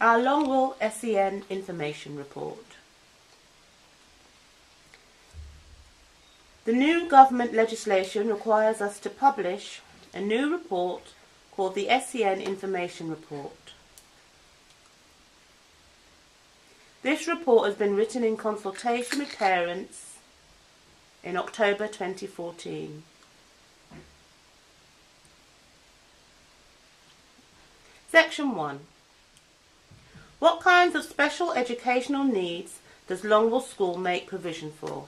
Our Longwill SEN Information Report. The new government legislation requires us to publish a new report called the SEN Information Report. This report has been written in consultation with parents in October 2014. Section 1. What kinds of special educational needs does Longwill School make provision for?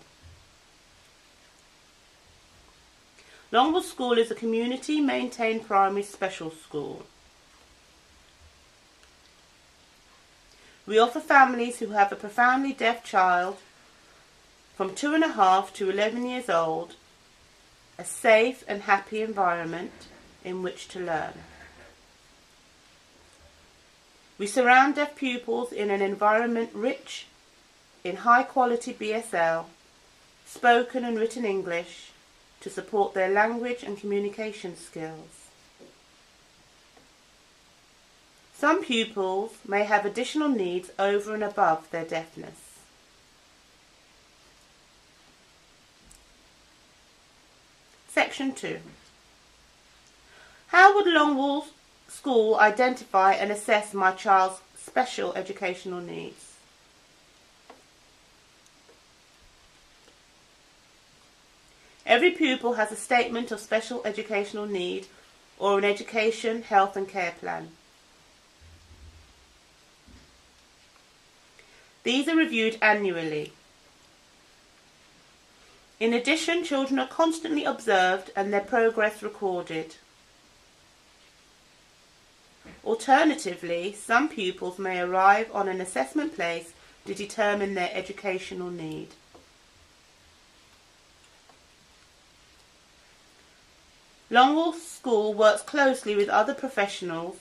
Longwill School is a community-maintained primary special school. We offer families who have a profoundly deaf child from 2.5 to 11 years old a safe and happy environment in which to learn. We surround deaf pupils in an environment rich in high-quality BSL, spoken and written English, to support their language and communication skills. Some pupils may have additional needs over and above their deafness. Section 2. How would Longwill School identify and assess my child's special educational needs? Every pupil has a statement of special educational need or an education, health and care plan. These are reviewed annually. In addition, children are constantly observed and their progress recorded. Alternatively, some pupils may arrive on an assessment place to determine their educational need. Longwill School works closely with other professionals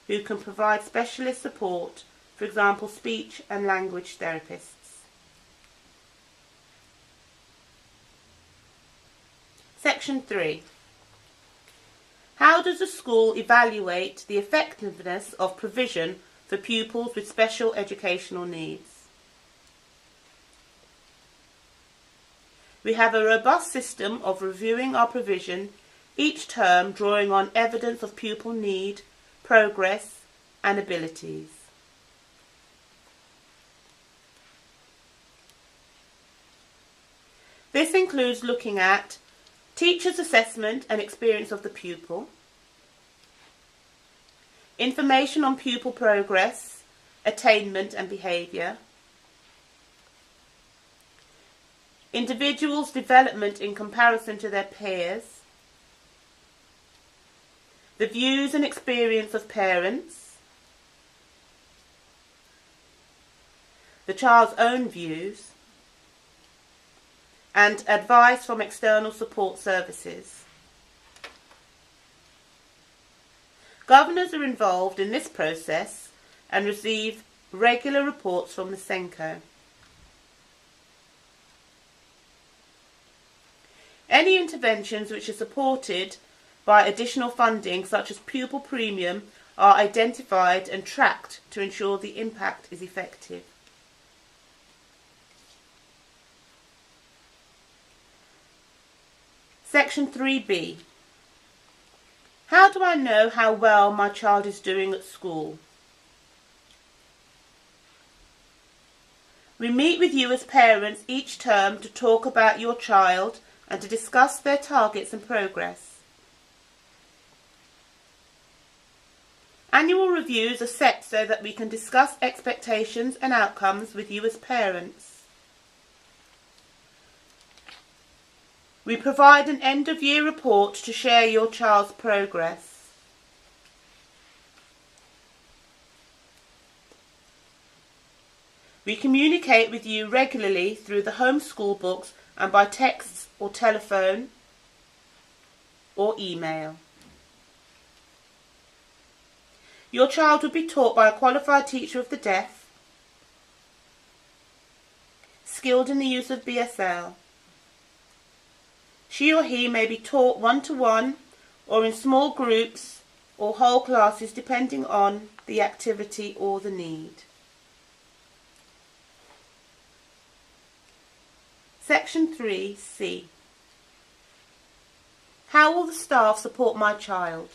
who can provide specialist support, for example speech and language therapists. Section 3. How does the school evaluate the effectiveness of provision for pupils with special educational needs? We have a robust system of reviewing our provision each term, drawing on evidence of pupil need, progress and abilities. This includes looking at teacher's assessment and experience of the pupil, information on pupil progress, attainment and behaviour, individuals' development in comparison to their peers, the views and experience of parents, the child's own views, and advice from external support services. Governors are involved in this process and receive regular reports from the SENCO. Any interventions which are supported by additional funding, such as pupil premium, are identified and tracked to ensure the impact is effective. Section 3B. How do I know how well my child is doing at school? We meet with you as parents each term to talk about your child and to discuss their targets and progress. Annual reviews are set so that we can discuss expectations and outcomes with you as parents. We provide an end-of-year report to share your child's progress. We communicate with you regularly through the home school books and by texts or telephone or email. Your child will be taught by a qualified teacher of the deaf, skilled in the use of BSL. She or he may be taught one-to-one or in small groups or whole classes depending on the activity or the need. Section 3C. How will the staff support my child?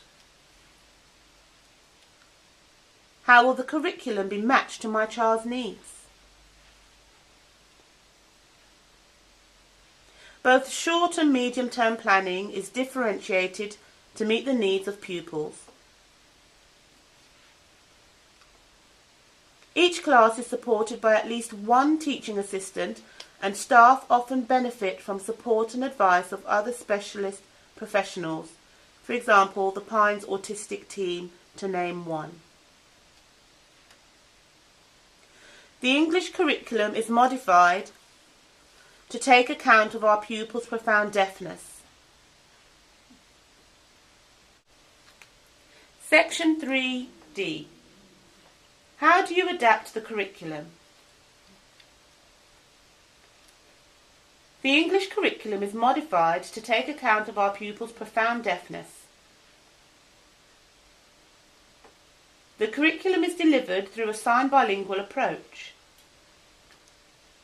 How will the curriculum be matched to my child's needs? Both short and medium-term planning is differentiated to meet the needs of pupils. Each class is supported by at least one teaching assistant, and staff often benefit from support and advice of other specialist professionals, for example, the Pines Autistic Team, to name one. The English curriculum is modified to take account of our pupils' profound deafness. Section 3D. How do you adapt the curriculum? The English curriculum is modified to take account of our pupils' profound deafness. The curriculum is delivered through a sign bilingual approach.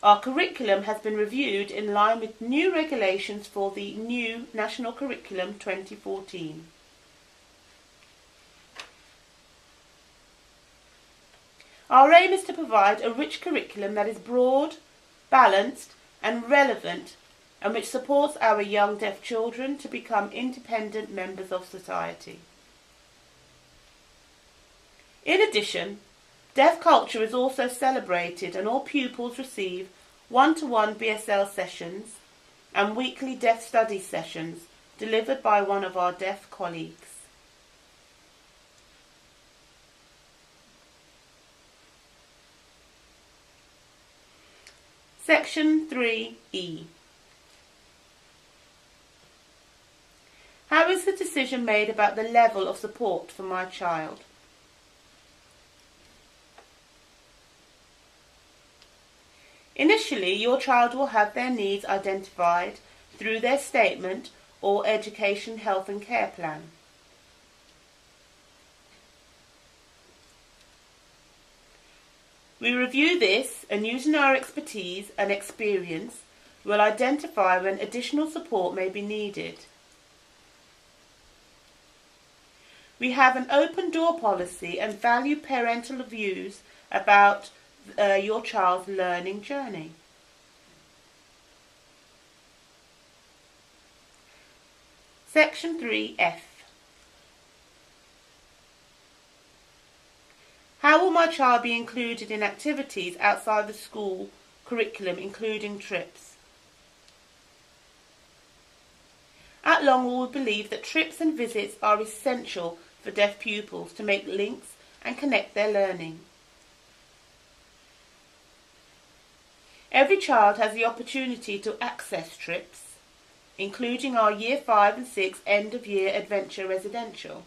Our curriculum has been reviewed in line with new regulations for the new National Curriculum 2014. Our aim is to provide a rich curriculum that is broad, balanced and relevant, and which supports our young deaf children to become independent members of society. In addition, deaf culture is also celebrated, and all pupils receive one-to-one BSL sessions and weekly deaf study sessions delivered by one of our deaf colleagues. Section 3E. How is the decision made about the level of support for my child? Initially, your child will have their needs identified through their statement or education, health and care plan. We review this, and using our expertise and experience, we'll identify when additional support may be needed. We have an open door policy and value parental views about your child's learning journey. Section 3F. How will my child be included in activities outside the school curriculum, including trips? At Longwill, we believe that trips and visits are essential for deaf pupils to make links and connect their learning. Every child has the opportunity to access trips, including our Year 5 and 6 end-of-year adventure residential.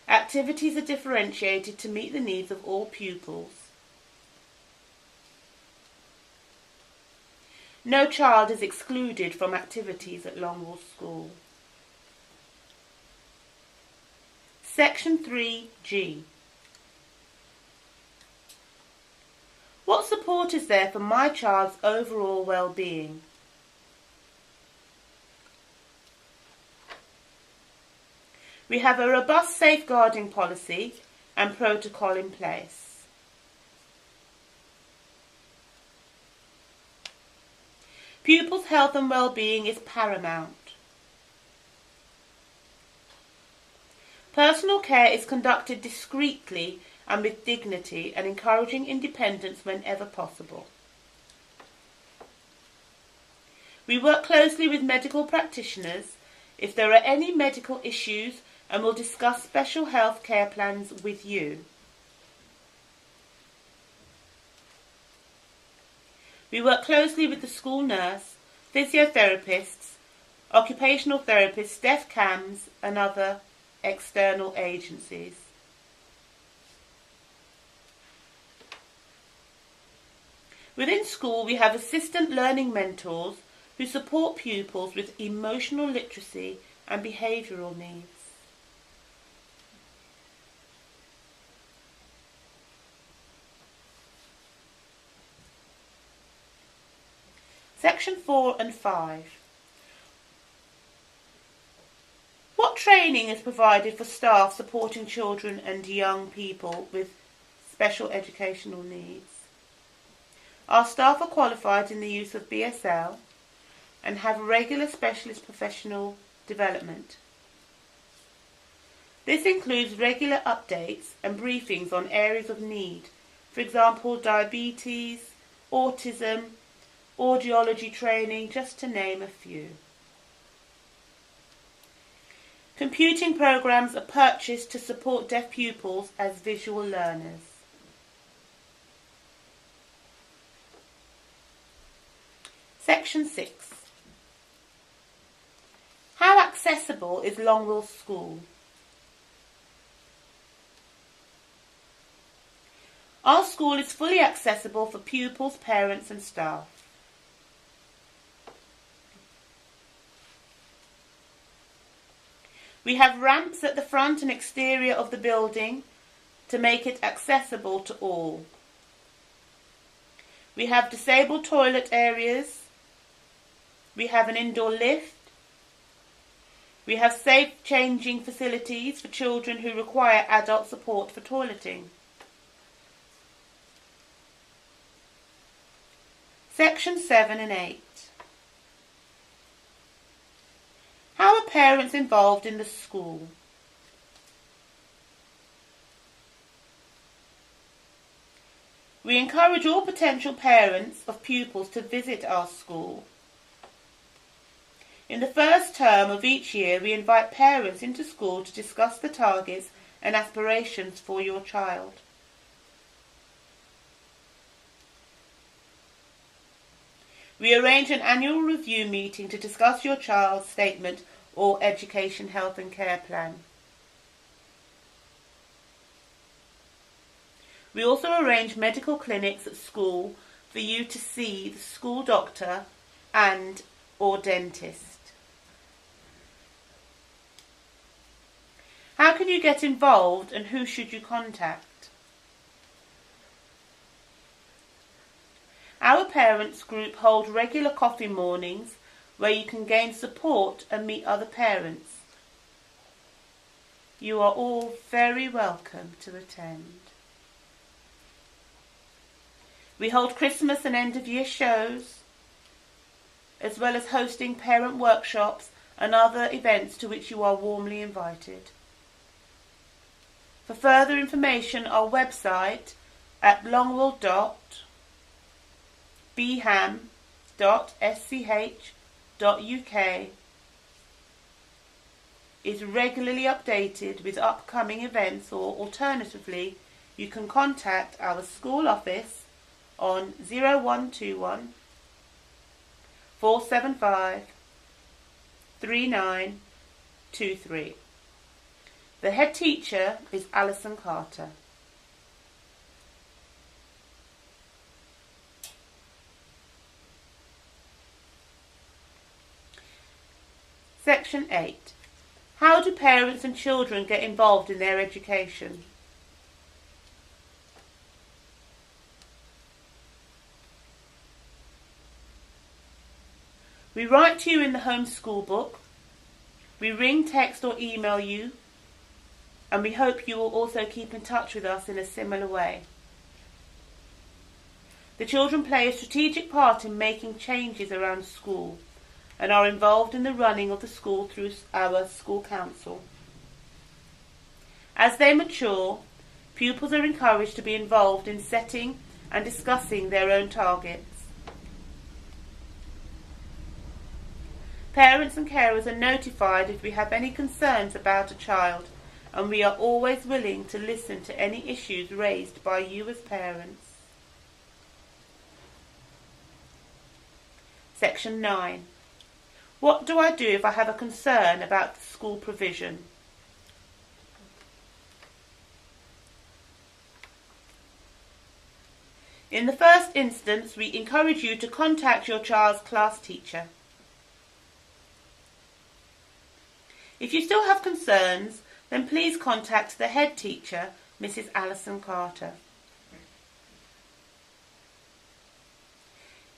Activities are differentiated to meet the needs of all pupils. No child is excluded from activities at Longwill School. Section 3G. What support is there for my child's overall well-being? We have a robust safeguarding policy and protocol in place. Pupils' health and well-being is paramount. Personal care is conducted discreetly and with dignity, and encouraging independence whenever possible. We work closely with medical practitioners if there are any medical issues, and will discuss special health care plans with you. We work closely with the school nurse, physiotherapists, occupational therapists, deaf CAMs and other external agencies. Within school, we have assistant learning mentors who support pupils with emotional literacy and behavioural needs. Section 4 and 5. What training is provided for staff supporting children and young people with special educational needs? Our staff are qualified in the use of BSL and have regular specialist professional development. This includes regular updates and briefings on areas of need, for example, diabetes, autism, audiology training, just to name a few. Computing programs are purchased to support deaf pupils as visual learners. Section 6. How accessible is Longwill School? Our school is fully accessible for pupils, parents and staff. We have ramps at the front and exterior of the building to make it accessible to all. We have disabled toilet areas. We have an indoor lift. We have safe changing facilities for children who require adult support for toileting. Section 7 and 8. How are parents involved in the school? We encourage all potential parents of pupils to visit our school. In the first term of each year, we invite parents into school to discuss the targets and aspirations for your child. We arrange an annual review meeting to discuss your child's statement or education, health and care plan. We also arrange medical clinics at school for you to see the school doctor and or dentist. How can you get involved and who should you contact? Our parents group hold regular coffee mornings where you can gain support and meet other parents. You are all very welcome to attend. We hold Christmas and end of year shows, as well as hosting parent workshops and other events to which you are warmly invited. For further information, our website at longwill.beham.sch.uk is regularly updated with upcoming events, or alternatively, you can contact our school office on 0121 475 3923. The head teacher is Alison Carter. Section 8. How do parents and children get involved in their education? We write to you in the home school book. We ring, text or email you, and we hope you will also keep in touch with us in a similar way. The children play a strategic part in making changes around school and are involved in the running of the school through our school council. As they mature, pupils are encouraged to be involved in setting and discussing their own targets. Parents and carers are notified if we have any concerns about a child, and we are always willing to listen to any issues raised by you as parents. Section 9. What do I do if I have a concern about the school provision? In the first instance, we encourage you to contact your child's class teacher. If you still have concerns, then please contact the head teacher, Mrs. Alison Carter.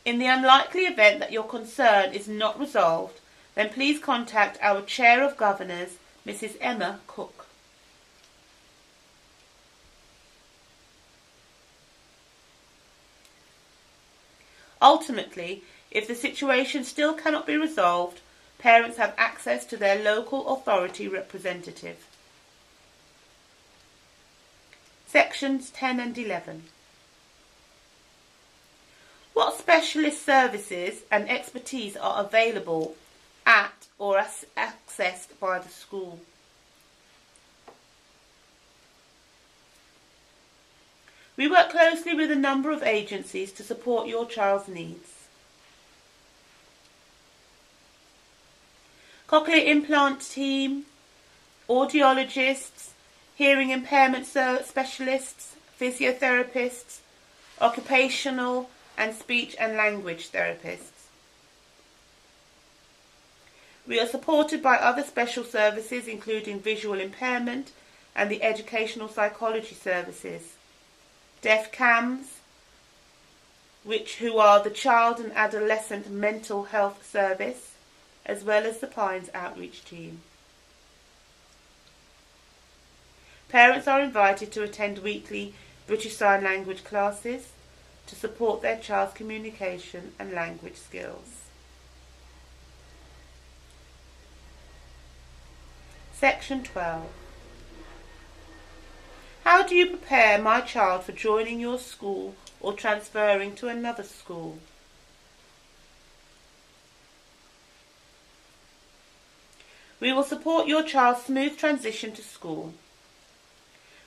In the unlikely event that your concern is not resolved, then please contact our Chair of Governors, Mrs. Emma Cook. Ultimately, if the situation still cannot be resolved, parents have access to their local authority representative. Sections 10 and 11. What specialist services and expertise are available at or accessed by the school? We work closely with a number of agencies to support your child's needs. Cochlear implant team, audiologists, hearing impairment specialists, physiotherapists, occupational and speech and language therapists. We are supported by other special services including visual impairment and the educational psychology services, deaf CAMS, who are the Child and Adolescent Mental Health Service, as well as the Pines Outreach Team. Parents are invited to attend weekly British Sign Language classes to support their child's communication and language skills. Section 12. How do you prepare my child for joining your school or transferring to another school? We will support your child's smooth transition to school.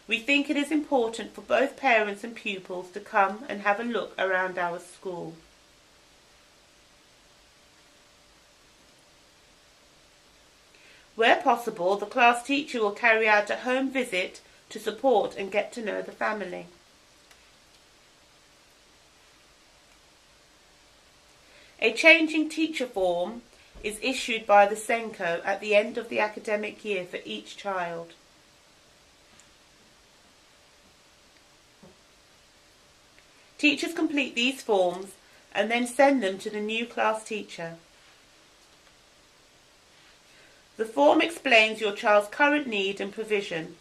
We think it is important for both parents and pupils to come and have a look around our school. Where possible, the class teacher will carry out a home visit to support and get to know the family. A changing teacher form is issued by the SENCO at the end of the academic year for each child. Teachers complete these forms and then send them to the new class teacher. The form explains your child's current need and provision.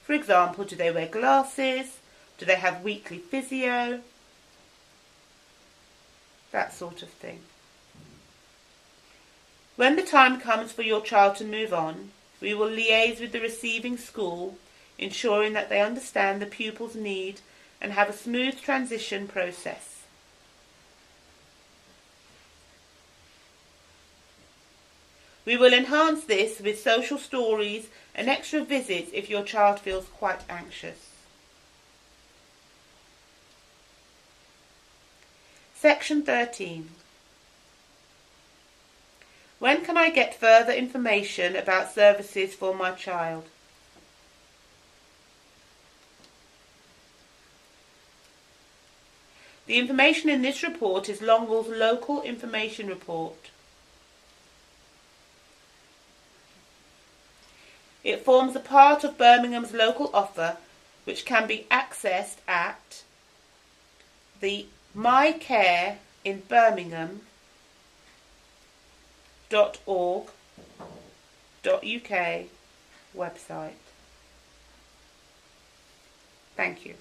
For example, do they wear glasses? Do they have weekly physio? That sort of thing. When the time comes for your child to move on, we will liaise with the receiving school, ensuring that they understand the pupil's need and have a smooth transition process. We will enhance this with social stories and extra visits if your child feels quite anxious. Section 13. When can I get further information about services for my child? The information in this report is Longwill's local information report. It forms a part of Birmingham's local offer, which can be accessed at the mycareinbirmingham.org.uk website. Thank you.